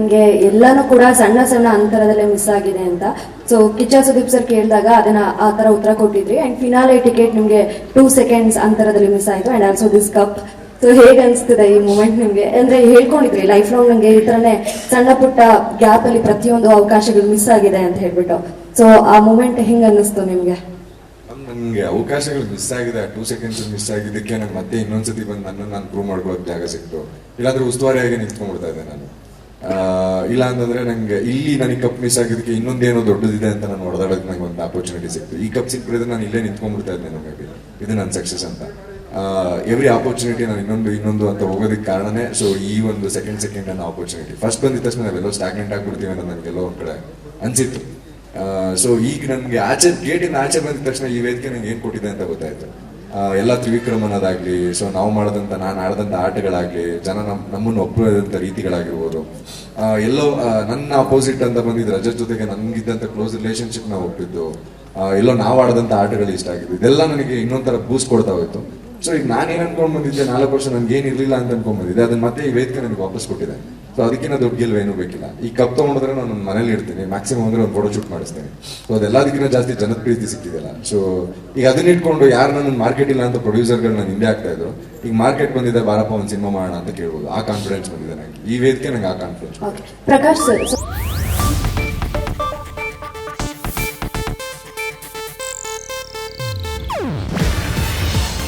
ನಿಮಗೆ ಎಲ್ಲಾನು ಕೂಡ ಸಣ್ಣ ಸಣ್ಣ ಅಂತರದಲ್ಲೇ ಮಿಸ್ ಆಗಿದೆ ಅಂತ. ಸೊ ಕಿಚ್ಚ ಸುದೀಪ್ ಸರ್ ಕೇಳಿದಾಗ ಅದನ್ನ ಆ ತರ ಉತ್ತರ ಕೊಟ್ಟಿದ್ರಿ. ಅಂಡ್ ಫಿನಾಲೆ ಟಿಕೆಟ್ ನಿಮಗೆ 2 seconds ಅಂತರದಲ್ಲಿ ಮಿಸ್ ಆಯಿತು. And also this cup. So ಹೇಗೆ ಅನಿಸ್ತಿದೆ ಈ ಮೂಮೆಂಟ್ ನಿಮಗೆ? ಅಂದ್ರೆ ಹೇಳ್ಕೊಂಡಿದ್ರಿ ಲೈಫ್ ಲಾಂಗ್ ನಂಗೆ ಈ ತರನೇ ಸಣ್ಣ ಪುಟ್ಟ ಗ್ಯಾಪ್ ಅಲ್ಲಿ ಪ್ರತಿಯೊಂದು ಅವಕಾಶಗಳು ಮಿಸ್ ಆಗಿದೆ ಅಂತ ಹೇಳ್ಬಿಟ್ಟು. ಸೊ ಆ ಮೂಮೆಂಟ್ ಹೆಂಗ್ ಅನ್ನಿಸ್ತು ನಿಮ್ಗೆ? ನನಗೆ ಅವಕಾಶಗಳು ಮಿಸ್ ಆಗಿದೆ, 2 seconds ಮಿಸ್ ಆಗಿದ್ದಕ್ಕೆ ನಂಗೆ ಮತ್ತೆ ಇನ್ನೊಂದ್ಸತಿ ಬಂದು ನನ್ನನ್ನು ನಾನು ಪ್ರೂವ್ ಮಾಡ್ಕೊಳ್ಳೋಕೆ ಜಾಗ ಸಿಕ್ತು. ಇಲ್ಲಾಂದ್ರೆ ಉಸ್ತುವಾರಿಯಾಗಿ ನಿಂತ್ಕೊಂಡ್ಬಿಡ್ತಾ ಇದ್ದೆ ನಾನು. ಇಲ್ಲ ಅಂತಂದ್ರೆ ನಂಗೆ ಇಲ್ಲಿ ನನಗೆ ಕಪ್ ಮಿಸ್ ಆಗಿದ್ದಕ್ಕೆ ಇನ್ನೊಂದೇನೋ ದೊಡ್ಡದಿದೆ ಅಂತ ನಾನು ಹೊಡೆದಾಡೋಕೆ ನಂಗೆ ಒಂದು ಆಪರ್ಚುನಿಟಿ ಸಿಕ್ತು. ಈ ಕಪ್ ಸಿಕ್ಕಿದ್ರೆ ನಾನು ಇಲ್ಲೇ ನಿಂತ್ಕೊಂಡ್ಬಿಡ್ತಾ ಇದ್ದೆ, ನಮಗೆ ಇದು ನನ್ನ ಸಕ್ಸಸ್ ಅಂತ. ಎವ್ರಿ ಆಪರ್ಚುನಿಟಿ ನಾನು ಇನ್ನೊಂದು ಅಂತ ಹೋಗೋದಕ್ಕೆ ಕಾರಣನೇ ಸೊ ಈ ಒಂದು ಸೆಕೆಂಡ್ ನನ್ನ ಆಪರ್ಚುನಿಟಿ. ಫಸ್ಟ್ ಬಂದಿದ್ದ ತಕ್ಷಣ ನಾವೆಲ್ಲೋ ಸ್ಟಾಗ್ನೆಂಟ್ ಆಗ್ಬಿಡ್ತೀವಿ ಅಂತ ನನಗೆಲ್ಲೋ ಒಂದು ಕಡೆ ಅನ್ಸಿತ್ತು. ಸೊ ಈಗ ನನಗೆ ಗೇಟಿಂದ ಆಚೆ ಬಂದಿದ ತಕ್ಷಣ ಈ ವೇದಿಕೆ ನಂಗೆ ಏನು ಕೊಟ್ಟಿದೆ ಅಂತ ಗೊತ್ತಾಯ್ತು. ಎಲ್ಲ ತ್ರಿವಿಕ್ರಮ್ ಅನ್ನೋದಾಗ್ಲಿ, ಸೊ ನಾವು ನಾನು ಆಡದಂಥ ಆಟಗಳಾಗ್ಲಿ, ಜನ ನಮ್ಮನ್ನು ಒಪ್ಪದಂಥ ರೀತಿಗಳಾಗಿರ್ಬೋದು, ಎಲ್ಲೋ ನನ್ನ ಅಪೋಸಿಟ್ ಅಂತ ಬಂದಿದ್ದು ರಜತ್ ಜೊತೆಗೆ ನನಗಿದ್ದಂಥ ಕ್ಲೋಸ್ ರಿಲೇಶನ್ಶಿಪ್ ನಾವು ಒಪ್ಪಿದ್ದು, ಎಲ್ಲೋ ನಾವು ಆಡದಂಥ ಆಟಗಳು ಇಷ್ಟ ಆಗಿದ್ದು, ಇದೆಲ್ಲ ನನಗೆ ಇನ್ನೊಂಥರ ಬೂಸ್ಟ್ ಕೊಡ್ತಾ ಹೋಯ್ತು. ಸೊ ಈಗ ನಾನೇನು ಅನ್ಕೊಂಡ್ ಬಂದಿದ್ದೆ 4 ವರ್ಷ ನನ್ಗೆ ಏನಿರ್ಲಿಲ್ಲ ಅಂತ ಅನ್ಕೊಂಡ್ ಬಂದಿದ್ದೆ, ಅದನ್ನ ಮತ್ತೆ ಈ ವೇದಿಕೆ ನನಗೆ ವಾಪಸ್ ಕೊಟ್ಟಿದೆ. ಸೊ ಅದಕ್ಕಿಂತ ದೊಡ್ಡ ಗೆಲುವೇನೂ ಬೇಕಿಲ್ಲ. ಈ ಕಪ್ ತಗೊಂಡ್ರೆ ನಾನು ನನ್ನ ಮನೇಲಿ ಇರ್ತೀನಿ, ಮ್ಯಾಕ್ಸಿಮಮ್ ಅಂದ್ರೆ ಒಂದು ಫೋಟೋ ಶೂಟ್ ಮಾಡಿಸ್ತೀನಿ. ಸೊ ಅದೆಲ್ಲದಕ್ಕಿಂತ ಜಾಸ್ತಿ ಜನದ ಪ್ರೀತಿ ಸಿಕ್ಕಿದೆಲ್ಲ. ಸೊ ಈಗ ಅದನ್ನ ಇಟ್ಕೊಂಡು ಯಾರು ನನ್ನ ಮಾರ್ಕೆಟ್ ಇಲ್ಲ ಅಂತ ಪ್ರೊಡ್ಯೂಸರ್ಗಳು ನಾನು ಹಿಂದೆ ಆಗ್ತಾ ಇದ್ರು, ಈಗ ಮಾರ್ಕೆಟ್ ಬಂದಿದೆ, ಬಾರಪ್ಪ ಒಂದು ಸಿನಿಮಾ ಮಾಡೋಣ ಅಂತ ಕೇಳ್ಬೋದು. ಆ ಕಾನ್ಫಿಡೆನ್ಸ್ ಬಂದಿದೆ ನನಗೆ, ಈ ವೇದಿಕೆ ನಂಗೆ ಆ ಕಾನ್ಫಿಡೆನ್ಸ್. ಪ್ರಕಾಶ್ ಸರ್,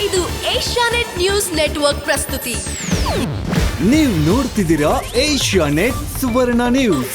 ಇದು ಏಷ್ಯಾನೆಟ್ ನ್ಯೂಸ್ ನೆಟ್ವರ್ಕ್ ಪ್ರಸ್ತುತಿ. ನೀವು ನೋಡ್ತಿದ್ದೀರಾ ಏಷ್ಯಾನೆಟ್ ಸುವರ್ಣ ನ್ಯೂಸ್.